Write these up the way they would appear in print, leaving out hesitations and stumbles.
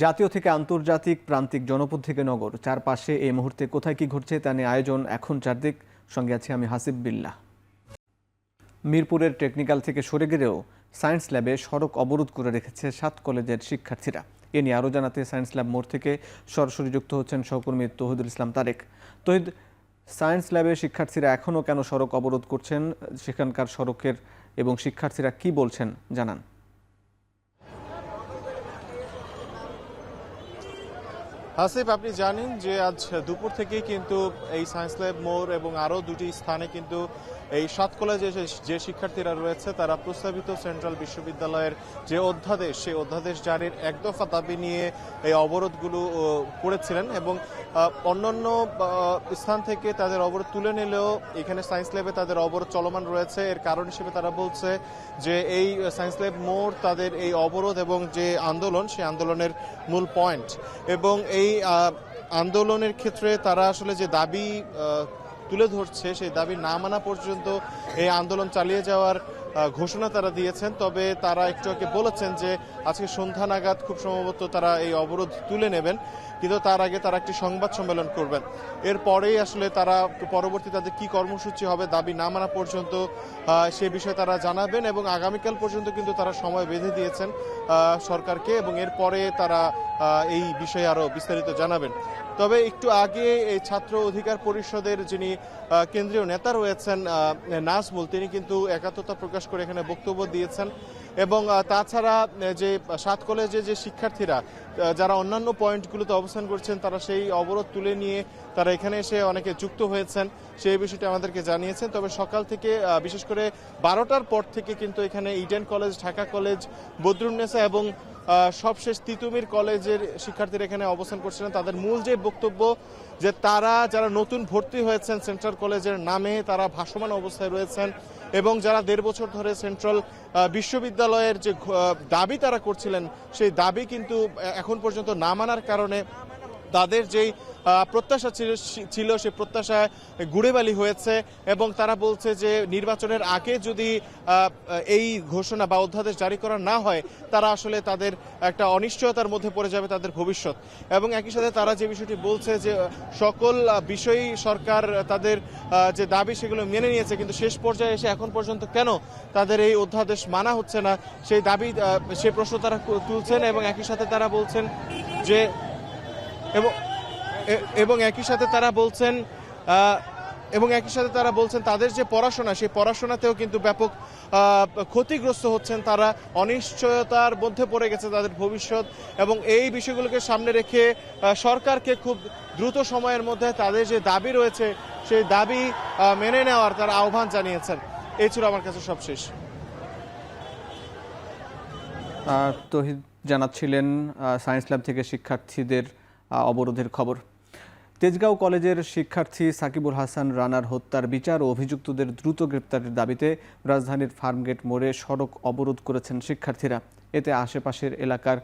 জাতীয় থেকে আন্তর্জাতিক, প্রান্তিক, জনপদ থেকে নগর, চারপাশে এই মুহূর্তে কোথায় কি ঘটছে তা নিয়ে আয়োজন এখন চারদিক। সঙ্গে আছি আমি হাসিব বিল্লাহ। মিরপুরের টেকনিক্যাল থেকে সরে গেলেও সায়েন্স ল্যাবে সড়ক অবরোধ করে রেখেছে 7 কলেজের শিক্ষার্থীরা। এ নিয়ে আরও জানাতে সায়েন্স ল্যাব মোড় থেকে সরাসরি যুক্ত হচ্ছেন সহকর্মী তৌহিদুল ইসলাম তারেক। তৌহিদ, সায়েন্স ল্যাবে শিক্ষার্থীরা এখনও কেন সড়ক অবরোধ করছেন, সেখানকার সড়কের এবং শিক্ষার্থীরা কি বলছেন জানান। হাসিব, আপনি জানেন যে আজ দুপুর থেকেই কিন্তু এই সায়েন্স ল্যাব মোড় এবং আরও দুটি স্থানে কিন্তু এই 7 কলেজে যে শিক্ষার্থীরা রয়েছে তারা প্রস্তাবিত সেন্ট্রাল বিশ্ববিদ্যালয়ের যে অধ্যাদেশ, সেই অধ্যাদেশ জারির এক দফা দাবি নিয়ে এই অবরোধগুলো করেছিলেন এবং অন্যান্য স্থান থেকে তাদের অবরোধ তুলে নিলেও এখানে সায়েন্স ল্যাবে তাদের অবরোধ চলমান রয়েছে। এর কারণ হিসেবে তারা বলছে যে এই সায়েন্স ল্যাব মোড় তাদের এই অবরোধ এবং যে আন্দোলন, সেই আন্দোলনের মূল পয়েন্ট। এবং এই আন্দোলনের ক্ষেত্রে তারা আসলে যে দাবি তুলে ধরছে, সেই দাবি না মানা পর্যন্ত এই আন্দোলন চালিয়ে যাওয়ার ঘোষণা তারা দিয়েছেন। তবে তারা একটু আগে বলেছেন যে আজকে সন্ধ্যা নাগাদ খুব সম্ভবত তারা এই অবরোধ তুলে নেবেন, কিন্তু তার আগে তারা একটি সংবাদ সম্মেলন করবেন। এরপরেই আসলে তারা পরবর্তী তাদের কি কর্মসূচি হবে দাবি না মানা পর্যন্ত সে বিষয়ে তারা জানাবেন এবং আগামীকাল পর্যন্ত কিন্তু তারা সময় বেঁধে দিয়েছেন সরকারকে এবং এরপরে তারা এই বিষয়ে আরও বিস্তারিত জানাবেন। তবে একটু আগে এই ছাত্র অধিকার পরিষদের যিনি কেন্দ্রীয় নেতা রয়েছেন নাজমুল, তিনি কিন্তু একাত্মতা প্রকাশ করে এখানে বক্তব্য দিয়েছেন এবং তাছাড়া যে 7 কলেজে যে শিক্ষার্থীরা যারা অন্যান্য পয়েন্টগুলোতে অবস্থান করছেন তারা সেই অবরোধ তুলে নিয়ে তারা এখানে এসে অনেকে যুক্ত হয়েছেন, সেই বিষয়টি আমাদেরকে জানিয়েছেন। তবে সকাল থেকে বিশেষ করে 12টার পর থেকে কিন্তু এখানে Eden college, Dhaka college, Badrunnesa এবং সবশেষ তিতুমির কলেজের শিক্ষার্থীরা এখানে অবস্থান করছিলেন। তাদের মূল যে বক্তব্য যে তারা যারা নতুন ভর্তি হয়েছেন সেন্ট্রাল কলেজের নামে তারা ভাসমান অবস্থায় রয়েছেন এবং যারা 1.5 বছর ধরে সেন্ট্রাল বিশ্ববিদ্যালয়ের যে দাবি তারা করছিলেন সেই দাবি কিন্তু এখন পর্যন্ত না মানার কারণে তাদের যেই প্রত্যাশা ছিল সেই প্রত্যাশায় গুড়েবালি হয়েছে এবং তারা বলছে যে নির্বাচনের আগে যদি এই ঘোষণা বা অধ্যাদেশ জারি করা না হয় তারা আসলে তাদের একটা অনিশ্চয়তার মধ্যে পড়ে যাবে তাদের ভবিষ্যৎ। এবং একই সাথে তারা যে বিষয়টি বলছে যে সকল বিষয়ই সরকার তাদের যে দাবি সেগুলো মেনে নিয়েছে, কিন্তু শেষ পর্যায়ে এসে এখন পর্যন্ত কেন তাদের এই অধ্যাদেশ মানা হচ্ছে না সেই দাবি, সে প্রশ্ন তারা তুলছেন এবং একই সাথে তারা বলছেন যে এবং একই সাথে তারা বলছেন তাদের যে পড়াশোনা সেই পড়াশোনাতেও কিন্তু ব্যাপক ক্ষতিগ্রস্ত হচ্ছেন তারা, অনিশ্চয়তার মধ্যে পড়ে গেছে তাদের ভবিষ্যৎ এবং এই বিষয়গুলোকে সামনে রেখে সরকারকে খুব দ্রুত সময়ের মধ্যে তাদের যে দাবি রয়েছে সেই দাবি মেনে নেওয়ার তারা আহ্বান জানিয়েছেন। এই ছিল আমার কাছে সবশেষ। তৌহিদ জানাচ্ছিলেন সায়েন্স ল্যাব থেকে শিক্ষার্থীদের অবরোধের খবর। তেজগাঁও কলেজের শিক্ষার্থী সাকিবুল হাসান রানার হত্যার বিচার ও অভিযুক্তদের দ্রুত গ্রেপ্তারের দাবিতে রাজধানীর ফার্মগেট মোড়ে সড়ক অবরোধ করেছেন শিক্ষার্থীরা। এতে আশেপাশের এলাকার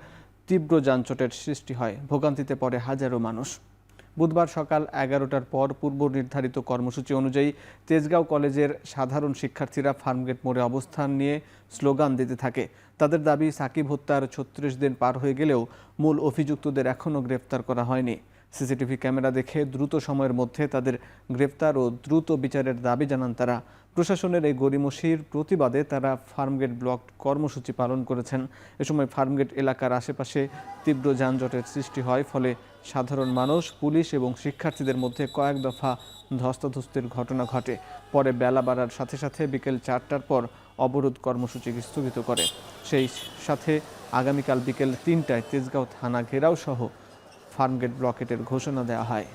তীব্র যানজটের সৃষ্টি হয়, ভোগান্তিতে পড়ে হাজারো মানুষ। বুধবার সকাল 11টার পর পূর্ব নির্ধারিত কর্মসূচি অনুযায়ী তেজগাঁও কলেজের সাধারণ শিক্ষার্থীরা ফার্মগেট মোড়ে অবস্থান নিয়ে স্লোগান দিতে থাকে। তাদের দাবি, সাকিব হত্যার 36 দিন পার হয়ে গেলেও মূল অভিযুক্তদের এখনও গ্রেপ্তার করা হয়নি। সিসিটিভি ক্যামেরা দেখে দ্রুত সময়ের মধ্যে তাদের গ্রেপ্তার ও দ্রুত বিচারের দাবি জানান তারা। প্রশাসনের এই গড়িমসির প্রতিবাদে তারা ফার্মগেট ব্লক কর্মসূচি পালন করেছেন। এ সময় ফার্মগেট এলাকার আশেপাশে তীব্র যানজটের সৃষ্টি হয়, ফলে সাধারণ মানুষ, পুলিশ এবং শিক্ষার্থীদের মধ্যে কয়েক দফা ধস্তাধস্তির ঘটনা ঘটে। পরে বেলা বাড়ার সাথে সাথে বিকেল 4টার পর অবরোধ কর্মসূচি স্থগিত করে। সেই সাথে আগামীকাল বিকেল 3টায় তেজগাঁও থানা ঘেরাও সহ ফার্মগেট ব্লকেটের ঘোষণা দেওয়া হয়।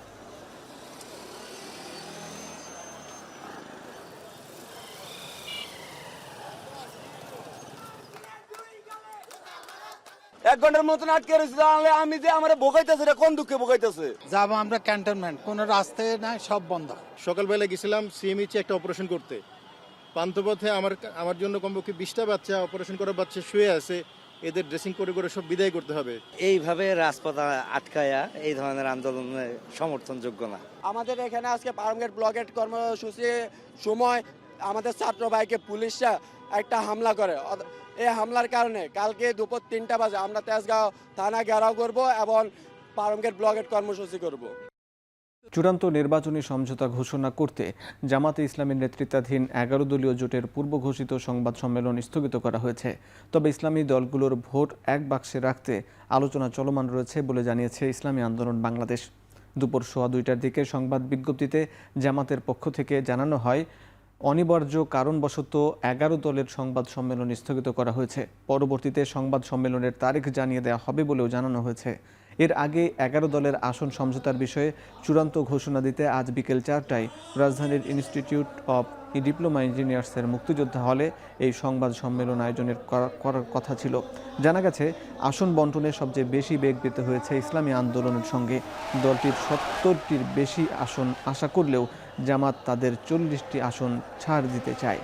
1 ঘন্টার মতন আটকে রয়েছে, আমি যে আমার ভোগাইতেছে কোন দুঃখে ভোগাইতেছে। যাবো আমরা ক্যান্টনমেন্ট, কোনো রাস্তায় নাই, সব বন্ধ। সকালবেলা গেছিলাম সিএমএইচে একটা অপারেশন করতে, পান্থপথে আমার জন্য কমপক্ষে 20টা বাচ্চা অপারেশন করা বাচ্চা শুয়ে আছে, এদের ড্রেসিং করে করে সব বিদায় করতে হবে। এইভাবে রাজপথ আটকায়া এই ধরনের আন্দোলনে সমর্থনযোগ্য না। আমাদের এখানে আজকে ফার্মগেট ব্লকেট কর্মসূচি সময় আমাদের ছাত্র ভাইকে পুলিশরা একটা হামলা করে। এই হামলার কারণে কালকে দুপুর 3টা বাজে আমরা তেজগাঁও থানা ঘেরাও করব এবং ফার্মগেট ব্লকেট কর্মসূচি করব। চূড়ান্ত নির্বাচনী সমঝোতা ঘোষণা করতে জামাতে ইসলামীর নেতৃত্বাধীন 11 দলীয় জোটের পূর্ব ঘোষিত সংবাদ সম্মেলন স্থগিত করা হয়েছে। তবে ইসলামী দলগুলোর ভোট এক বাক্সে রাখতে আলোচনা চলমান রয়েছে বলে জানিয়েছে ইসলামী আন্দোলন বাংলাদেশ। দুপুর 2:15টার দিকে সংবাদ বিজ্ঞপ্তিতে জামাতের পক্ষ থেকে জানানো হয়, অনিবার্য কারণবশত 11 দলের সংবাদ সম্মেলন স্থগিত করা হয়েছে। পরবর্তীতে সংবাদ সম্মেলনের তারিখ জানিয়ে দেওয়া হবে বলেও জানানো হয়েছে। এর আগে 11 দলের আসন সমঝোতার বিষয়ে চূড়ান্ত ঘোষণা দিতে আজ বিকেল 4টায় রাজধানীর ইনস্টিটিউট অব ডিপ্লোমা ইঞ্জিনিয়ার্সের মুক্তিযোদ্ধা হলে এই সংবাদ সম্মেলন আয়োজনের করার কথা ছিল। জানা গেছে, আসন বন্টনে সবচেয়ে বেশি বেগ পেতে হয়েছে ইসলামী আন্দোলনের সঙ্গে। দলটির 70টির বেশি আসন আশা করলেও জামাত তাদের 40টি আসন ছাড় দিতে চায়।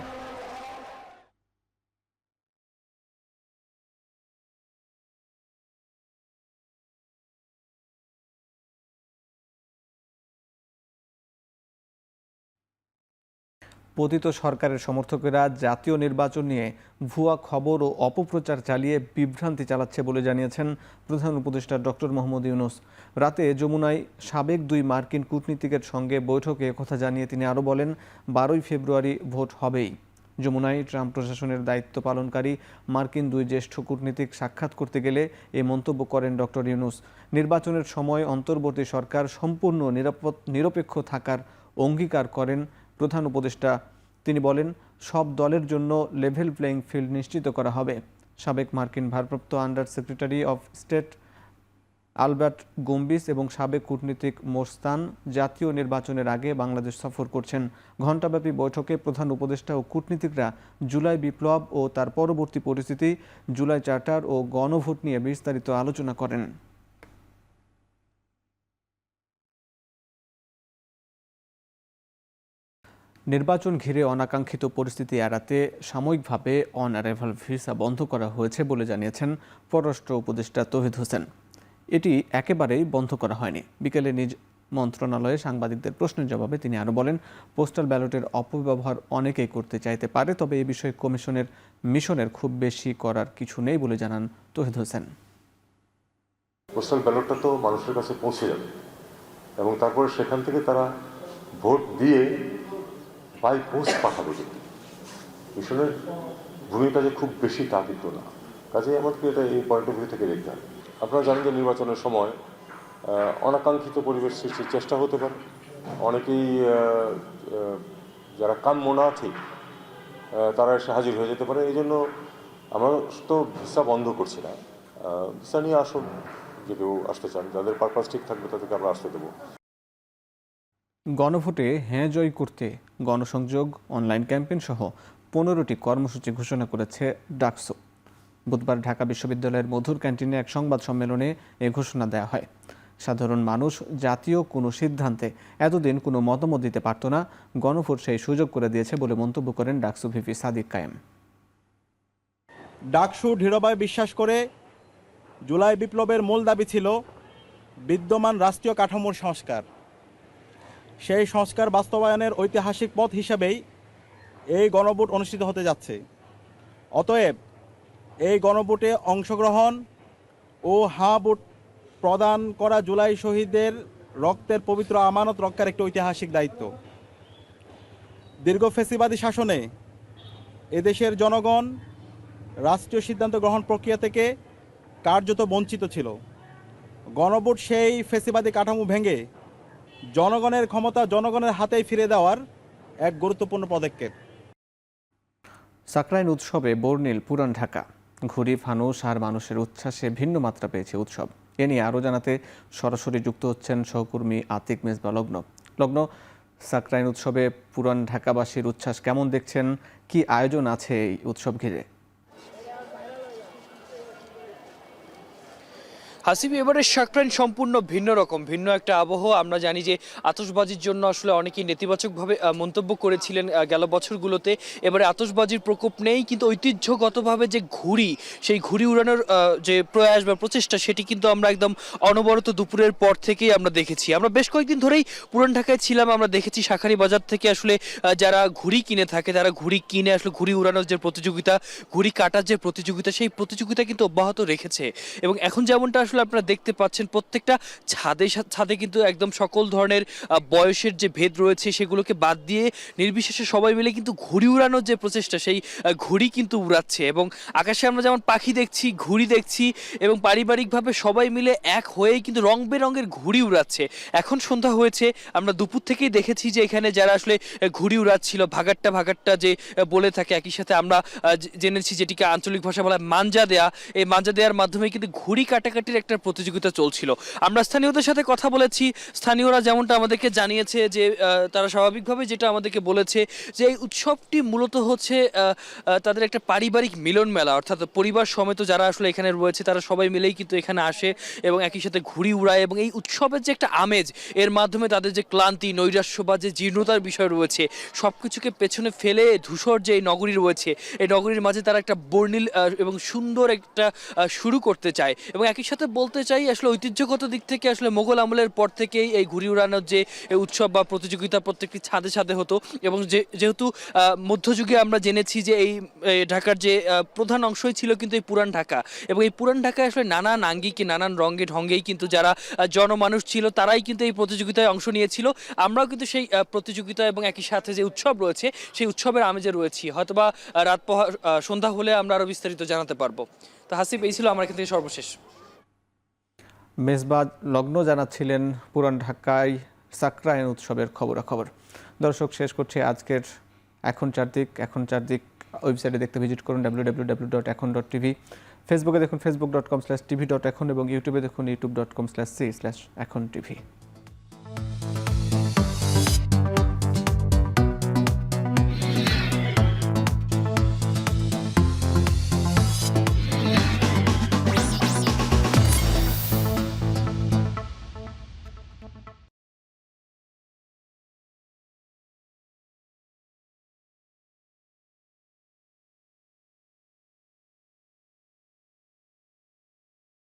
পতিত সরকারের সমর্থকেরা জাতীয় নির্বাচন নিয়ে ভুয়া খবর ও অপপ্রচার চালিয়ে বিভ্রান্তি চালাচ্ছে বলে জানিয়েছেন প্রধান উপদেষ্টা ডক্টর মোহাম্মদ ইউনূস। রাতে যমুনায় সাবেক 2 মার্কিন কূটনীতিকের সঙ্গে বৈঠকে কথা জানিয়ে তিনি আরও বলেন, 12ই ফেব্রুয়ারি ভোট হবেই। যমুনায় ট্রাম্প প্রশাসনের দায়িত্ব পালনকারী মার্কিন 2 জ্যেষ্ঠ কূটনীতিক সাক্ষাৎ করতে গেলে এই মন্তব্য করেন ডক্টর ইউনূস। নির্বাচনের সময় অন্তর্বর্তী সরকার সম্পূর্ণ নিরপেক্ষ থাকার অঙ্গীকার করেন প্রধান উপদেষ্টা। তিনি বলেন, সব দলের জন্য লেভেল প্লেইং ফিল্ড নিশ্চিত করা হবে। সাবেক মার্কিন ভারপ্রাপ্ত under secretary of state Albert গম্বিস এবং সাবেক কূটনীতিক মোস্তান জাতীয় নির্বাচনের আগে বাংলাদেশ সফর করছেন। ঘণ্টাব্যাপী বৈঠকে প্রধান উপদেষ্টা ও কূটনীতিকরা জুলাই বিপ্লব ও তার পরবর্তী পরিস্থিতি, জুলাই চার্টার ও গণভোট নিয়ে বিস্তারিত আলোচনা করেন। নির্বাচন ঘিরে অনাকাঙ্ক্ষিত পরিস্থিতি এড়াতে সাময়িকভাবে অন অ্যারাইভাল ভিসা বন্ধ করা হয়েছে বলে জানিয়েছেন পররাষ্ট্র উপদেষ্টা তৌহিদ হোসেন। এটি একেবারেই বন্ধ করা হয়নি। বিকেলে নিজ মন্ত্রণালয়ে সাংবাদিকদের প্রশ্নের জবাবে তিনি আরও বলেন, পোস্টাল ব্যালটের অপব্যবহার অনেকেই করতে চাইতে পারে, তবে এ বিষয়ে কমিশনের মিশনের খুব বেশি করার কিছু নেই বলে জানান তৌহিদ হোসেন। পোস্টাল ব্যালটটা তো মানুষের কাছে পৌঁছে যাবে এবং তারপরে সেখান থেকে তারা ভোট দিয়ে বাই পোস্ট পাঠাবে। কিন্তু মিশনের ভূমিকা যে খুব বেশি তা কিন্তু না। কাজেই আমাদেরকে এটা এই পয়েন্ট অফ ভিউ থেকে দেখতে হবে। আপনারা জানেন যে নির্বাচনের সময় অনাকাঙ্ক্ষিত পরিবেশ সৃষ্টির চেষ্টা হতে পারে। অনেকেই যারা কাম্য না ঠিক তারা এসে হাজির হয়ে যেতে পারে। এই জন্য আমরা তো ভিসা বন্ধ করছি না। ভিসা নিয়ে আসুন, যে কেউ আসতে চান, যাদের পারপাস ঠিক থাকবে তাদেরকে আমরা আসতে দেবো। গণভোটে হ্যাঁ জয় করতে গণসংযোগ, অনলাইন ক্যাম্পেইন সহ 15টি কর্মসূচি ঘোষণা করেছে ডাকসু। বুধবার ঢাকা বিশ্ববিদ্যালয়ের মধুর ক্যান্টিনে এক সংবাদ সম্মেলনে এ ঘোষণা দেওয়া হয়। সাধারণ মানুষ জাতীয় কোনো সিদ্ধান্তে এতদিন কোনো মতামত দিতে পারত না, গণভোট সেই সুযোগ করে দিয়েছে বলে মন্তব্য করেন ডাকসু ভিপি সাদিক কায়েম। ডাকসু দৃঢ়ভাবে বিশ্বাস করে জুলাই বিপ্লবের মূল দাবি ছিল বিদ্যমান রাষ্ট্রীয় কাঠামোর সংস্কার। সেই সংস্কার বাস্তবায়নের ঐতিহাসিক পথ হিসেবেই এই গণভোট অনুষ্ঠিত হতে যাচ্ছে। অতএব এই গণভোটে অংশগ্রহণ ও হাঁ ভোট প্রদান করা জুলাই শহীদদের রক্তের পবিত্র আমানত রক্ষার একটি ঐতিহাসিক দায়িত্ব। দীর্ঘ ফ্যাসিবাদী শাসনে এদেশের জনগণ রাষ্ট্রীয় সিদ্ধান্ত গ্রহণ প্রক্রিয়া থেকে কার্যত বঞ্চিত ছিল। গণভোট সেই ফ্যাসিবাদী কাঠামো ভেঙে জনগণের ক্ষমতা জনগণের হাতেই ফিরে দেওয়ার এক গুরুত্বপূর্ণ পদক্ষেপ। সাকরাইন উৎসবে বর্ণিল পুরান ঢাকা। ঘুড়ি, ফানুস আর মানুষের উচ্ছ্বাসে ভিন্ন মাত্রা পেয়েছে উৎসব। এ নিয়ে আরও জানাতে সরাসরি যুক্ত হচ্ছেন সহকর্মী আতিক মেজবা লগ্ন। সাকরাইন উৎসবে পুরান ঢাকাবাসীর উচ্ছ্বাস কেমন দেখছেন? কি আয়োজন আছে এই উৎসব ঘিরে? হাসিব, এবারে শাকরাইন সম্পূর্ণ ভিন্ন রকম, ভিন্ন একটা আবহাওয়া। আমরা জানি যে আতশবাজির জন্য আসলে অনেকেই নেতিবাচকভাবে মন্তব্য করেছিলেন গেল বছরগুলোতে। এবারে আতশবাজির প্রকোপ নেই, কিন্তু ঐতিহ্যগতভাবে যে ঘুড়ি, সেই ঘুড়ি উড়ানোর যে প্রয়াস বা প্রচেষ্টা, সেটি কিন্তু আমরা একদম অনবরত দুপুরের পর থেকেই আমরা দেখেছি। আমরা বেশ কয়েকদিন ধরেই পুরান ঢাকায় ছিলাম, আমরা দেখেছি শাঁখারী বাজার থেকে আসলে যারা ঘুড়ি কিনে থাকে, তারা ঘুড়ি কিনে আসলে ঘুড়ি উড়ানোর যে প্রতিযোগিতা, ঘুড়ি কাটার যে প্রতিযোগিতা, সেই প্রতিযোগিতা কিন্তু অব্যাহত রেখেছে। এবং এখন যেমনটা আসলে আপনারা দেখতে পাচ্ছেন, প্রত্যেকটা ছাদে কিন্তু একদম সকল ধরনের বয়সের যে ভেদ রয়েছে সেগুলোকে বাদ দিয়ে নির্বিশেষে সবাই মিলে কিন্তু ঘুড়ি উড়ানোর যে প্রচেষ্টা, সেই ঘুড়ি কিন্তু উড়াচ্ছে। এবং আকাশে আমরা যেমন পাখি দেখছি, ঘুড়ি দেখছি, এবং পারিবারিকভাবে সবাই মিলে এক হয়েই কিন্তু রং বেরঙের ঘুড়ি উড়াচ্ছে। এখন সন্ধ্যা হয়েছে, আমরা দুপুর থেকেই দেখেছি যে এখানে যারা আসলে ঘুড়ি উড়াচ্ছিল, ভাগাট্টা যে বলে থাকে, একই সাথে আমরা জেনেছি যেটিকে আঞ্চলিক ভাষা বলা হয় মাঞ্জা দেয়া, এই মাঞ্জা দেওয়ার মাধ্যমে কিন্তু ঘুড়ি কাটাকাটির একটা প্রতিযোগিতা চলছিল। আমরা স্থানীয়দের সাথে কথা বলেছি, স্থানীয়রা যেমনটা আমাদেরকে জানিয়েছে যে তারা স্বাভাবিকভাবে যেটা আমাদেরকে বলেছে যে এই উৎসবটি মূলত হচ্ছে তাদের একটা পারিবারিক মিলন মেলা, অর্থাৎ পরিবার সমেত যারা আসলে এখানে রয়েছে তারা সবাই মিলেই কিন্তু এখানে আসে এবং একই সাথে ঘুড়ি উড়ায়। এবং এই উৎসবের যে একটা আমেজ, এর মাধ্যমে তাদের যে ক্লান্তি, নৈরাশ্য বা যে জীর্ণতার বিষয় রয়েছে, সব কিছুকে পেছনে ফেলে ধূসর যে এই নগরী রয়েছে, এই নগরীর মাঝে তারা একটা বর্ণিল এবং সুন্দর একটা শুরু করতে চায়। এবং একই সাথে বলতে চাই আসলে ঐতিহ্যগত দিক থেকে আসলে মোগল আমলের পর থেকেই এই ঘুড়ি উড়ানোর যে উৎসব বা প্রতিযোগিতা প্রত্যেকটি ছাদে হতো। এবং যেহেতু মধ্যযুগে আমরা জেনেছি যে এই ঢাকার যে প্রধান অংশই ছিল কিন্তু এই পুরান ঢাকা, এবং এই পুরান ঢাকায় আসলে নানান আঙ্গিকে, নানান রঙে ঢঙ্গেই কিন্তু যারা জনমানুষ ছিল তারাই কিন্তু এই প্রতিযোগিতায় অংশ নিয়েছিল। আমরাও কিন্তু সেই প্রতিযোগিতা এবং একই সাথে যে উৎসব রয়েছে সেই উৎসবের আমেজে রয়েছি। হয়তোবা সন্ধ্যা হলে আমরা আরো বিস্তারিত জানাতে পারবো। তো হাসিব, এই ছিল আমার এখান থেকে সর্বশেষ। মেজবাহ লগ্ন জানাচ্ছিলেন পুরান ঢাকায় শাকরাইন উৎসবের খবরাখবর। দর্শক, শেষ করছে আজকের এখন চারদিক ওয়েবসাইটে দেখতে ভিজিট করুন www.এখন.tv। ফেসবুকে দেখুন facebook.com/tv.এখন এবং ইউটিউবে দেখুন youtube.com/c/echontv।